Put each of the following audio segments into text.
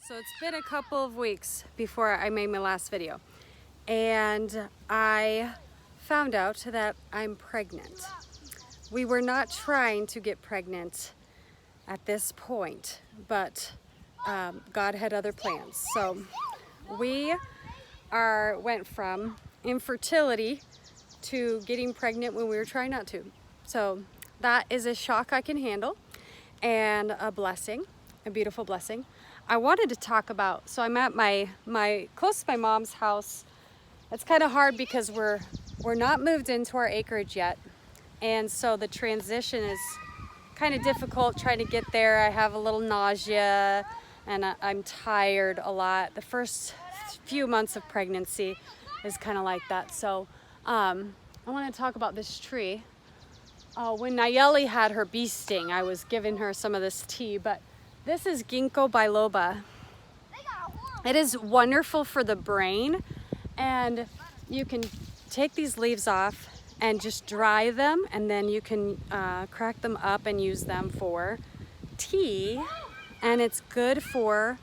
So it's been a couple of weeks before I made my last video, and I found out that I'm pregnant. We were not trying to get pregnant at this point, but God had other plans. So we went from infertility to getting pregnant when we were trying not to. So that is a shock I can handle, and a blessing, a beautiful blessing. I wanted to talk about, so I'm at my close to my mom's house. It's kind of hard because we're not moved into our acreage yet, and so the transition is kind of difficult trying to get there. I have a little nausea and I'm tired a lot. The first few months of pregnancy is kind of like that. So I want to talk about this tree. When Nayeli had her bee sting, I was giving her some of this tea, but this is Ginkgo biloba. It is wonderful for the brain, and you can take these leaves off and just dry them, and then you can crack them up and use them for tea, and it's good for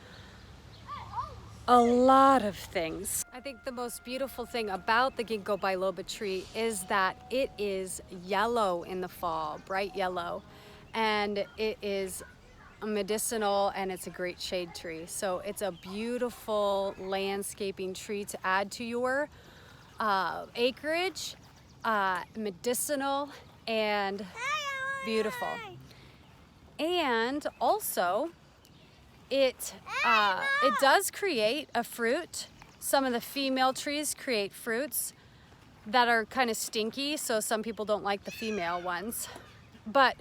a lot of things. I think the most beautiful thing about the Ginkgo biloba tree is that it is yellow in the fall, bright yellow, and it is medicinal, and it's a great shade tree. So it's a beautiful landscaping tree to add to your acreage, medicinal and beautiful. And also it does create a fruit. Some of the female trees create fruits that are kind of stinky, so some people don't like the female ones, but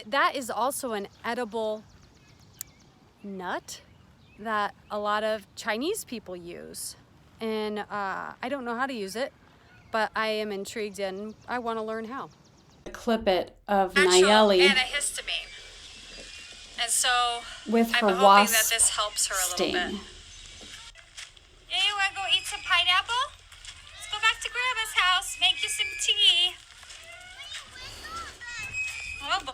that is also an edible nut that a lot of Chinese people use. And I don't know how to use it, but I am intrigued and I want to learn how. Clip it of Nayeli Antihistamine. And so with her I'm hoping wasp that this helps her a sting. little bit. Yeah, you want to go eat some pineapple? Let's go back to Grandma's house, make you some tea. Oh,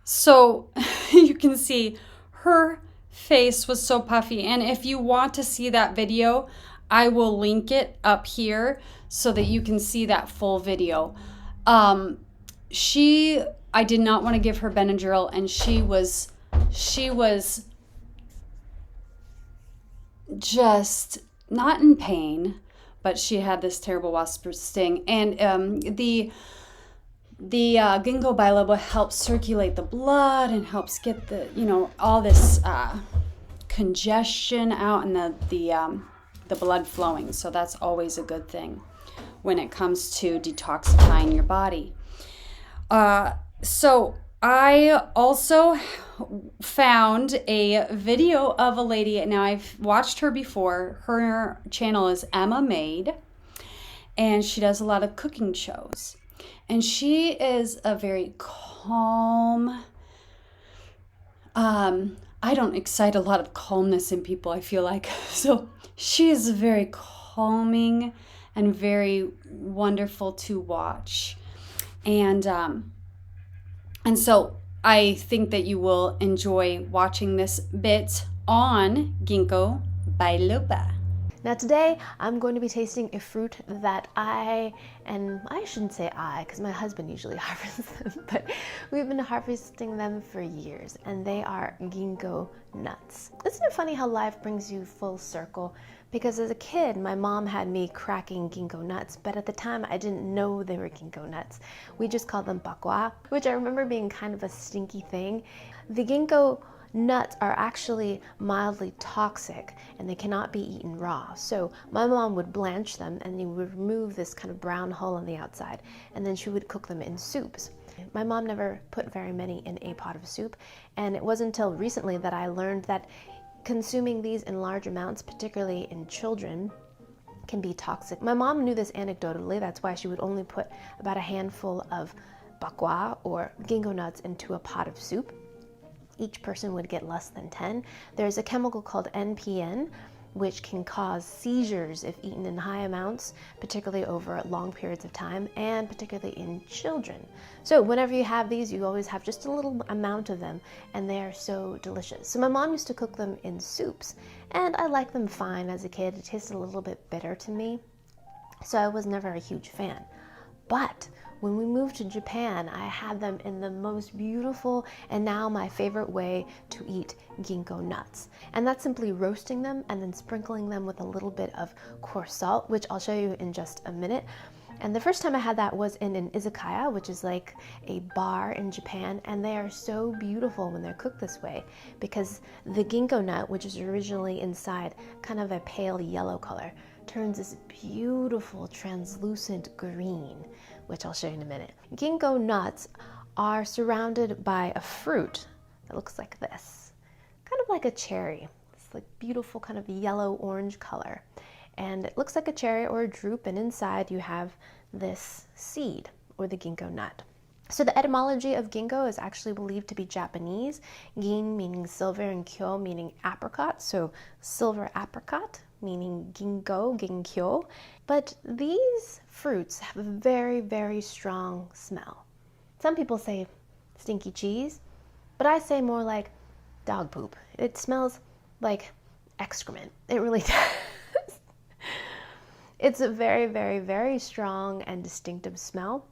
So you can see her face was so puffy, and if you want to see that video, I will link it up here so that you can see that full video. I did not want to give her Benadryl, and she was just not in pain, but she had this terrible wasp sting, and the Ginkgo biloba helps circulate the blood and helps get the, all this congestion out and the blood flowing. So that's always a good thing when it comes to detoxifying your body. So I also found a video of a lady. Now, I've watched her before. Her channel is Emma Made, and she does a lot of cooking shows. And she is a very calm, I don't excite a lot of calmness in people, I feel like. So she is very calming and very wonderful to watch. And so I think that you will enjoy watching this bit on Ginkgo biloba. Now today, I'm going to be tasting a fruit that I shouldn't say I, because my husband usually harvests them, but we've been harvesting them for years, and they are Ginkgo nuts. Isn't it funny how life brings you full circle? Because as a kid, my mom had me cracking Ginkgo nuts, but at the time I didn't know they were Ginkgo nuts. We just called them bakwa, which I remember being kind of a stinky thing. The Ginkgo nuts are actually mildly toxic, and they cannot be eaten raw. So my mom would blanch them, and you would remove this kind of brown hull on the outside, and then she would cook them in soups. My mom never put very many in a pot of soup, and it wasn't until recently that I learned that consuming these in large amounts, particularly in children, can be toxic. My mom knew this anecdotally. That's why she would only put about a handful of bakwa or Ginkgo nuts into a pot of soup. Each person would get less than 10. There's a chemical called NPN which can cause seizures if eaten in high amounts, particularly over long periods of time, and particularly in children. So whenever you have these, you always have just a little amount of them, and they are so delicious. So my mom used to cook them in soups, and I liked them fine as a kid. It tasted a little bit bitter to me, so I was never a huge fan. But when we moved to Japan, I had them in the most beautiful and now my favorite way to eat ginkgo nuts. And that's simply roasting them and then sprinkling them with a little bit of coarse salt, which I'll show you in just a minute. And the first time I had that was in an izakaya, which is like a bar in Japan, and they are so beautiful when they're cooked this way because the ginkgo nut, which is originally inside kind of a pale yellow color, turns this beautiful translucent green, which I'll show you in a minute. Ginkgo nuts are surrounded by a fruit that looks like this, kind of like a cherry. It's like beautiful kind of yellow orange color. And it looks like a cherry or a drupe, and inside you have this seed, or the ginkgo nut. So the etymology of ginkgo is actually believed to be Japanese, gin meaning silver and kyo meaning apricot, so silver apricot meaning ginkgo, ginkyo. But these fruits have a very, very strong smell. Some people say stinky cheese, but I say more like dog poop. It smells like excrement. It really does. It's a very, very, very strong and distinctive smell.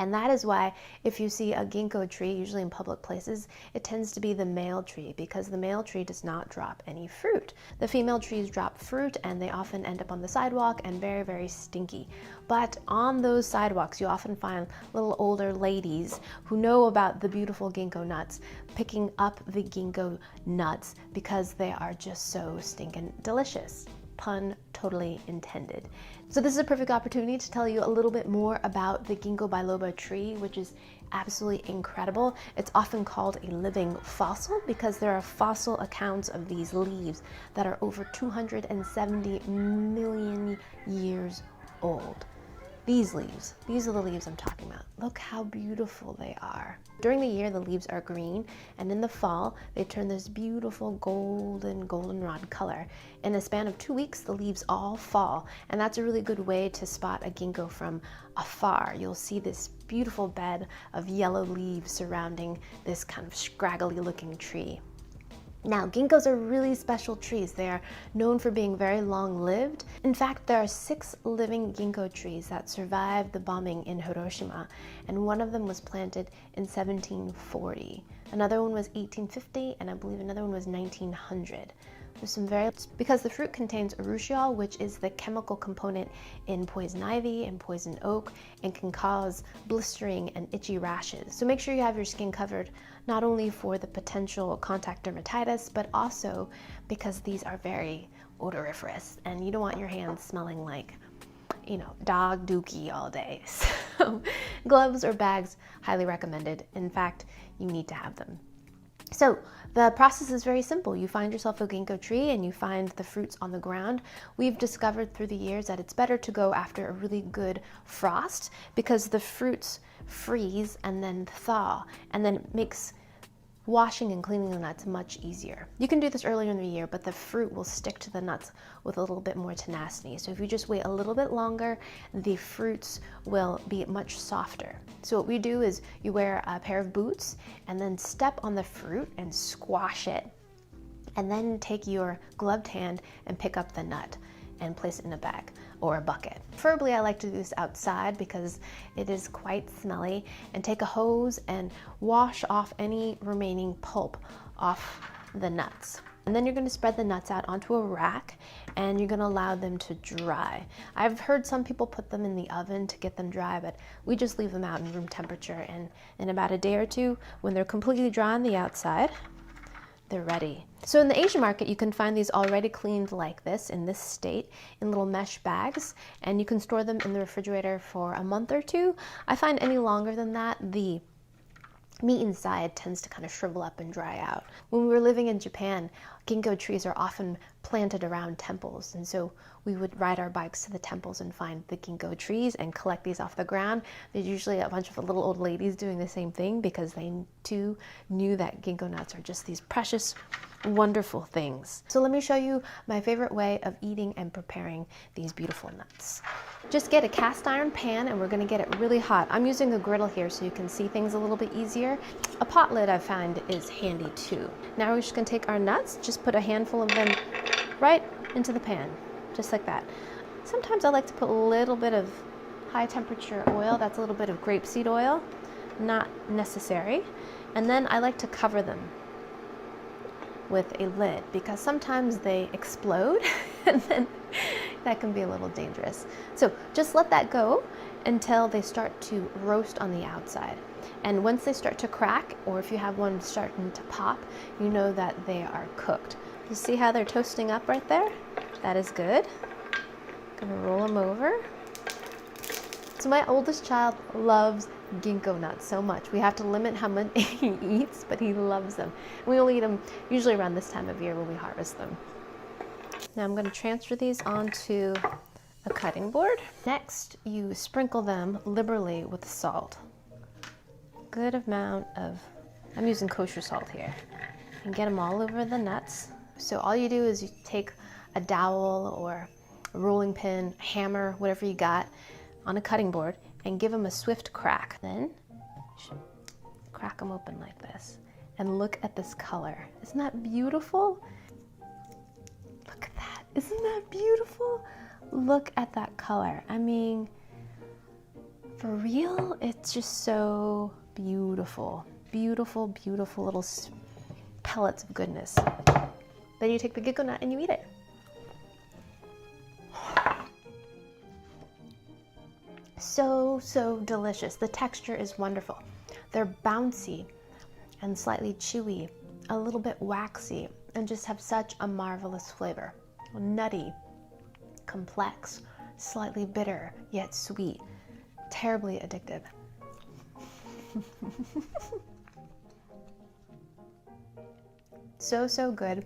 And that is why if you see a ginkgo tree, usually in public places, it tends to be the male tree because the male tree does not drop any fruit. The female trees drop fruit and they often end up on the sidewalk and very, very stinky. But on those sidewalks, you often find little older ladies who know about the beautiful ginkgo nuts picking up the ginkgo nuts because they are just so stinking delicious. Pun totally intended. So this is a perfect opportunity to tell you a little bit more about the ginkgo biloba tree, which is absolutely incredible. It's often called a living fossil because there are fossil accounts of these leaves that are over 270 million years old. These leaves, these are the leaves I'm talking about. Look how beautiful they are. During the year, the leaves are green, and in the fall, they turn this beautiful goldenrod color. In a span of 2 weeks, the leaves all fall, and that's a really good way to spot a ginkgo from afar. You'll see this beautiful bed of yellow leaves surrounding this kind of scraggly looking tree. Now, ginkgos are really special trees. They are known for being very long-lived. In fact, there are 6 living ginkgo trees that survived the bombing in Hiroshima, and one of them was planted in 1740. Another one was 1850, and I believe another one was 1900. There's some because the fruit contains urushiol, which is the chemical component in poison ivy and poison oak, and can cause blistering and itchy rashes. So make sure you have your skin covered, not only for the potential contact dermatitis, but also because these are very odoriferous, and you don't want your hands smelling like, you know, dog dookie all day. So gloves or bags, highly recommended. In fact, you need to have them. So the process is very simple. You find yourself a ginkgo tree and you find the fruits on the ground. We've discovered through the years that it's better to go after a really good frost because the fruits freeze and then thaw, and then it makes washing and cleaning the nuts much easier. You can do this earlier in the year, but the fruit will stick to the nuts with a little bit more tenacity. So if you just wait a little bit longer, the fruits will be much softer. So what we do is you wear a pair of boots and then step on the fruit and squash it, and then take your gloved hand and pick up the nut and place it in a bag or a bucket. Preferably I like to do this outside because it is quite smelly, and take a hose and wash off any remaining pulp off the nuts. And then you're going to spread the nuts out onto a rack and you're going to allow them to dry. I've heard some people put them in the oven to get them dry, but we just leave them out in room temperature, and in about a day or two, when they're completely dry on the outside, they're ready. So in the Asian market, you can find these already cleaned like this, in this state, in little mesh bags, and you can store them in the refrigerator for a month or 2. I find any longer than that, the meat inside tends to kind of shrivel up and dry out. When we were living in Japan, Ginkgo trees are often planted around temples, and so we would ride our bikes to the temples and find the ginkgo trees and collect these off the ground. There's usually a bunch of little old ladies doing the same thing because they too knew that ginkgo nuts are just these precious, wonderful things. So let me show you my favorite way of eating and preparing these beautiful nuts. Just get a cast iron pan and we're going to get it really hot. I'm using a griddle here so you can see things a little bit easier. A pot lid I find is handy too. Now we're just going to take our nuts, just put a handful of them right into the pan, just like that. Sometimes I like to put a little bit of high temperature oil, that's a little bit of grapeseed oil, not necessary. And then I like to cover them with a lid because sometimes they explode and then that can be a little dangerous. So just let that go until they start to roast on the outside. And once they start to crack, or if you have one starting to pop, you know that they are cooked. You see how they're toasting up right there? That is good. Gonna roll them over. So my oldest child loves ginkgo nuts so much. We have to limit how much he eats, but he loves them. We only eat them usually around this time of year when we harvest them. Now I'm going to transfer these onto a cutting board. Next, you sprinkle them liberally with salt. Good amount of, I'm using kosher salt here. And get them all over the nuts. So all you do is you take a dowel or a rolling pin, hammer, whatever you got, on a cutting board and give them a swift crack. Then crack them open like this. And look at this color. Isn't that beautiful? Look at that. Isn't that beautiful? Look at that color. I mean, for real, it's just so beautiful. Beautiful, beautiful little pellets of goodness. Then you take the ginkgo nut and you eat it. So, so delicious. The texture is wonderful. They're bouncy and slightly chewy, a little bit waxy, and just have such a marvelous flavor. Nutty, complex, slightly bitter, yet sweet. Terribly addictive. So, so good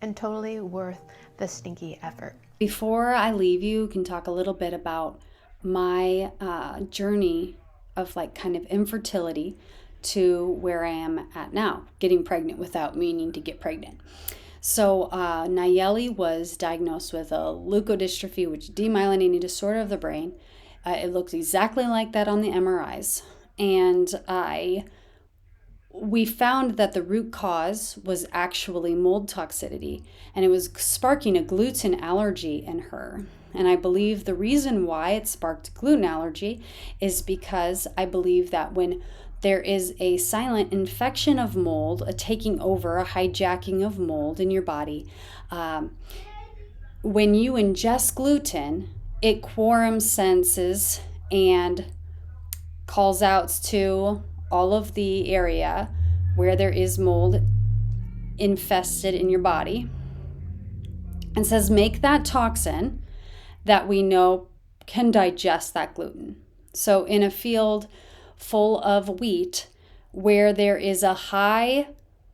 and totally worth the stinky effort. Before I leave you, can talk a little bit about my journey of like kind of infertility to where I am at now, getting pregnant without meaning to get pregnant. So Nayeli was diagnosed with a leukodystrophy, which is demyelinating disorder of the brain. It looked exactly like that on the MRIs. And we found that the root cause was actually mold toxicity, and it was sparking a gluten allergy in her. And I believe the reason why it sparked gluten allergy is because I believe that when there is a silent infection of mold, a taking over, a hijacking of mold in your body, when you ingest gluten, it quorum senses and calls out to all of the area where there is mold infested in your body and says, make that toxin that we know can digest that gluten. So in a field full of wheat where there is a high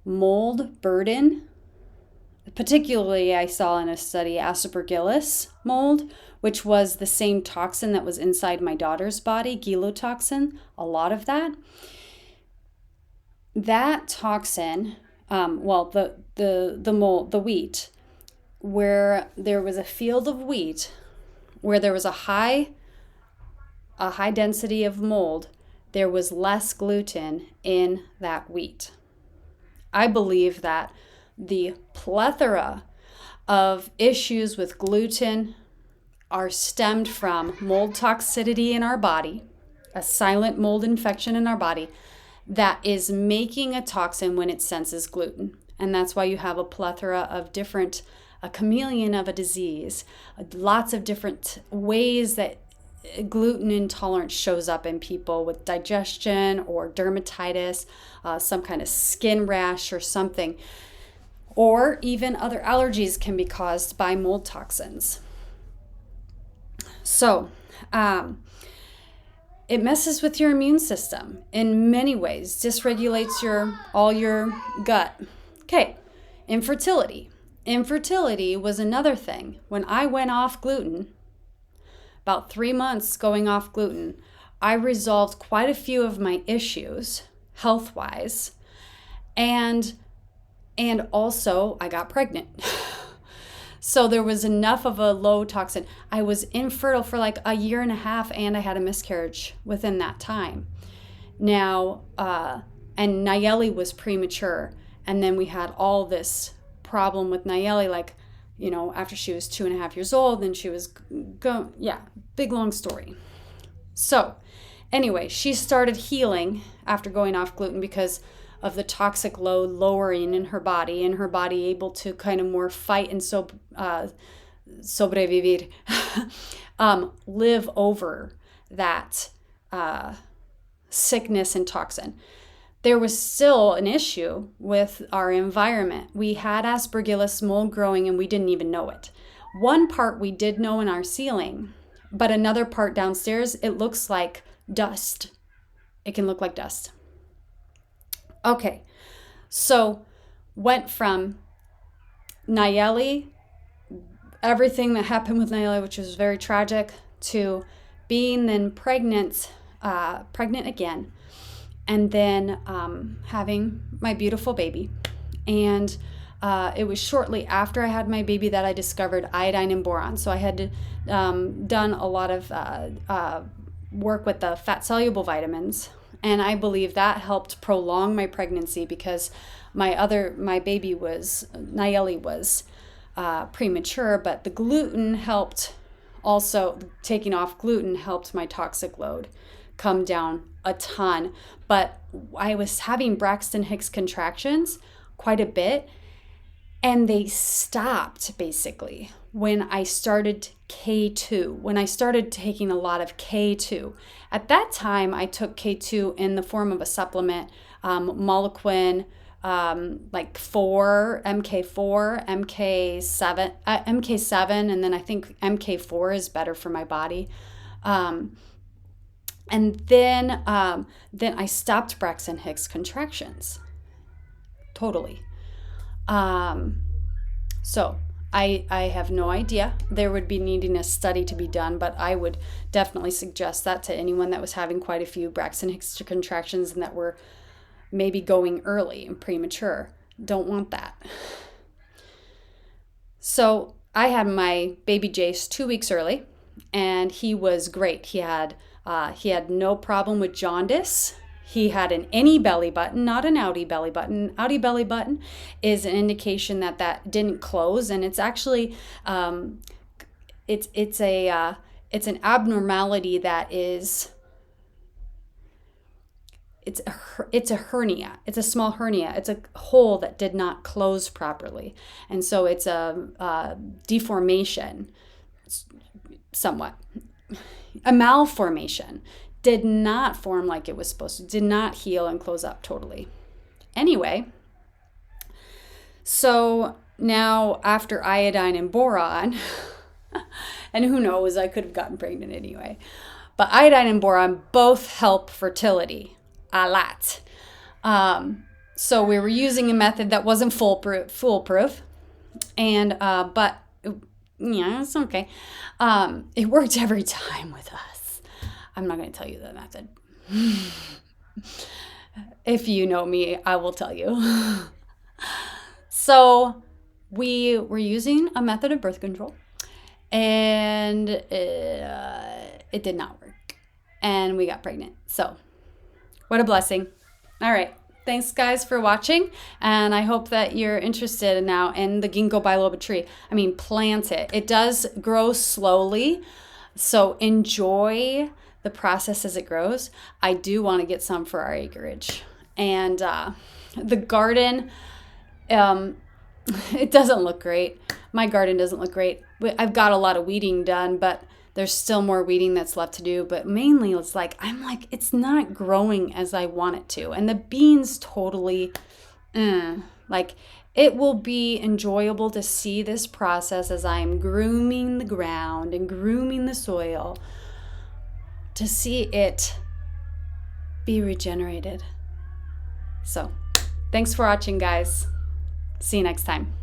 mold burden, particularly I saw in a study Aspergillus mold, which was the same toxin that was inside my daughter's body, gilotoxin, a lot of that. That toxin, the mold, the wheat, where there was a field of wheat, where there was a high density of mold, there was less gluten in that wheat. I believe that the plethora of issues with gluten are stemmed from mold toxicity in our body, a silent mold infection in our body that is making a toxin when it senses gluten. And that's why you have a plethora of different, a chameleon of a disease, lots of different ways that gluten intolerance shows up in people with digestion or dermatitis, some kind of skin rash or something, or even other allergies can be caused by mold toxins. So it messes with your immune system in many ways, dysregulates all your gut. Okay, infertility. infertility was another thing. When I went off gluten, about 3 months going off gluten, I resolved quite a few of my issues health-wise, and also I got pregnant. So there was enough of a low toxin. I was infertile for like a year and a half, and I had a miscarriage within that time. Now, and Nayeli was premature, and then we had all this problem with Nayeli, like, you know, after she was 2.5 years old, and she was big long story. So anyway, she started healing after going off gluten because of the toxic load lowering in her body, and her body able to kind of more fight and sobrevivir, live over that sickness and toxin. There was still an issue with our environment. We had Aspergillus mold growing, and we didn't even know it. One part we did know in our ceiling, but another part downstairs, it looks like dust. It can look like dust. Okay, so went from Nayeli, everything that happened with Nayeli, which was very tragic, to being then pregnant again, and then having my beautiful baby. And it was shortly after I had my baby that I discovered iodine and boron. So I had done a lot of work with the fat-soluble vitamins, and I believe that helped prolong my pregnancy because my baby was, Nayeli was premature, but the gluten helped also, taking off gluten helped my toxic load come down a ton. But I was having Braxton Hicks contractions quite a bit, and they stopped basically when I started K2, when I started taking a lot of K2. At that time, I took K2 in the form of a supplement, Molequin, like MK4, MK7, and then I think MK4 is better for my body. And then I stopped Braxton Hicks contractions. Totally. So I have no idea. There would be needing a study to be done, but I would definitely suggest that to anyone that was having quite a few Braxton Hicks contractions and that were maybe going early and premature. Don't want that. So I had my baby Jace 2 weeks early, and he was great. He had no problem with jaundice. He had an any belly button, not an outie belly button. Outie belly button is an indication that didn't close, and it's actually it's an abnormality that is. It's a hernia. It's a small hernia. It's a hole that did not close properly, and so it's a deformation, somewhat, a malformation. Did not form like it was supposed to, did not heal and close up totally. Anyway, so now after iodine and boron, and who knows, I could have gotten pregnant anyway, but iodine and boron both help fertility a lot. So we were using a method that wasn't foolproof, and but yeah, it's okay. It worked every time with us. I'm not going to tell you the method. If you know me, I will tell you. So we were using a method of birth control, and it did not work. And we got pregnant. So what a blessing. All right. Thanks, guys, for watching. And I hope that you're interested now in the Ginkgo biloba tree. I mean, plant it. It does grow slowly. So enjoy the process as it grows. I do want to get some for our acreage. And the garden, it doesn't look great. My garden doesn't look great. I've got a lot of weeding done, but there's still more weeding that's left to do. But mainly it's like, it's not growing as I want it to. And the beans totally, it will be enjoyable to see this process as I'm grooming the ground and grooming the soil, to see it be regenerated. So, thanks for watching, guys. See you next time.